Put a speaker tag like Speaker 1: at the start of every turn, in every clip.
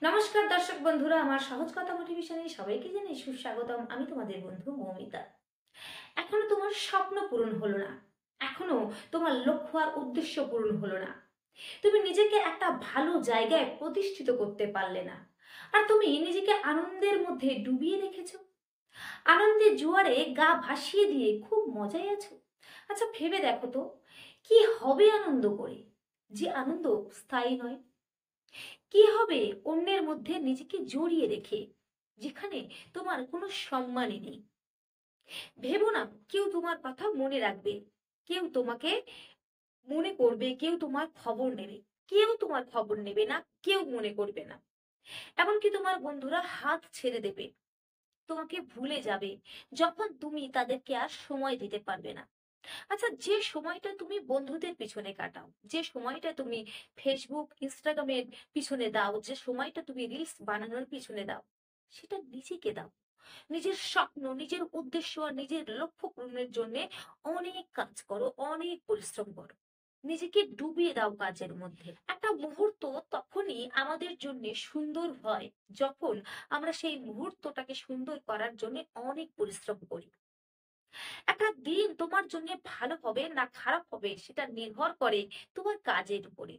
Speaker 1: নমস্কার দর্শক বন্ধুরা, আমার সহজ কথা মোটিভেশনে সবাইকে জানাই সুস্বাগতম। আমি তোমাদের বন্ধু মৌমিতা। এখনো তোমার স্বপ্ন পূরণ হলো না, এখনো তোমার লক্ষ্য আর উদ্দেশ্য পূরণ হলো না, তুমি নিজেকে একটা ভালো জায়গায় প্রতিষ্ঠিত করতে পারলে না, আর তুমি নিজেকে আনন্দের মধ্যে ডুবিয়ে রেখেছো। আনন্দের জোয়ারে গা ভাসিয়ে দিয়ে খুব মজায় আছো। আচ্ছা, ভেবে দেখো তো, কি হবে আনন্দ করে, যে আনন্দ স্থায়ী নয়? কি হবে অন্যের মধ্যে নিজেকে জড়িয়ে রেখে, যেখানে তোমার কোনো সম্মানই নেই? ভেবো না কেউ তোমার কথা মনে রাখবে, কেউ তোমাকে মনে করবে, কেউ তোমার খবর নেবে। কেউ তোমার খবর নেবে না, কেউ মনে করবে না। এমনকি তোমার বন্ধুরা হাত ছেড়ে দেবে, তোমাকে ভুলে যাবে, যখন তুমি তাদেরকে আর সময় দিতে পারবে না। আচ্ছা, যে সময়টা তুমি বন্ধুদের পিছনে কাটাও, যে সময়টা তুমি ফেসবুক ইনস্টাগ্রামের পিছনে দাও, যে সময়টা তুমি রিলস বানানোর পিছনে দাও, সেটা নিজেকে দাও। নিজের স্বপ্ন, নিজের উদ্দেশ্য আর নিজের লক্ষ্য পূরণের জন্য অনেক কাজ করো, অনেক পরিশ্রম করো। নিজেকে ডুবিয়ে দাও কাজের মধ্যে। একটা মুহূর্ত তখনই আমাদের জন্য সুন্দর হয়, যখন আমরা সেই মুহূর্তটাকে সুন্দর করার জন্য অনেক পরিশ্রম করি। একটা দিন তোমার জন্য ভালো হবে না খারাপ হবে, সেটা নির্ভর করে তোমার কাজের উপরে।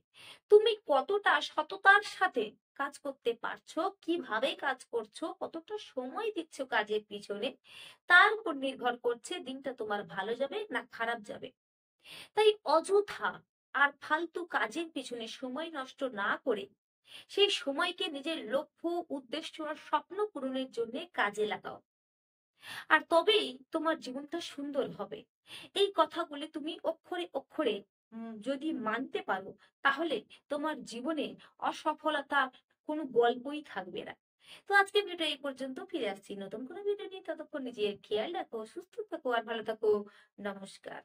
Speaker 1: তুমি কতটা সততার সাথে কাজ করতে পারছো, কিভাবে কাজ করছো, কতটা সময় দিচ্ছ কাজের পিছনে, তার উপর নির্ভর করছে দিনটা তোমার ভালো যাবে না খারাপ যাবে। তাই অযথা আর ফালতু কাজের পিছনে সময় নষ্ট না করে সেই সময়কে নিজের লক্ষ্য, উদ্দেশ্য আর স্বপ্ন পূরণের জন্য কাজে লাগাও। আর তবেই তোমার জীবনটা সুন্দর হবে। এই কথাগুলি তুমি অক্ষরে অক্ষরে যদি মানতে পারো, তাহলে তোমার জীবনে অসফলতা কোনো গল্পই থাকবে না। তো আজকে ভিডিও এই পর্যন্ত, ফিরে আসছি নতুন কোনো ভিডিও নিয়ে। ততক্ষণ নিজের খেয়াল রাখো, সুস্থ থাকো আর ভালো থাকো। নমস্কার।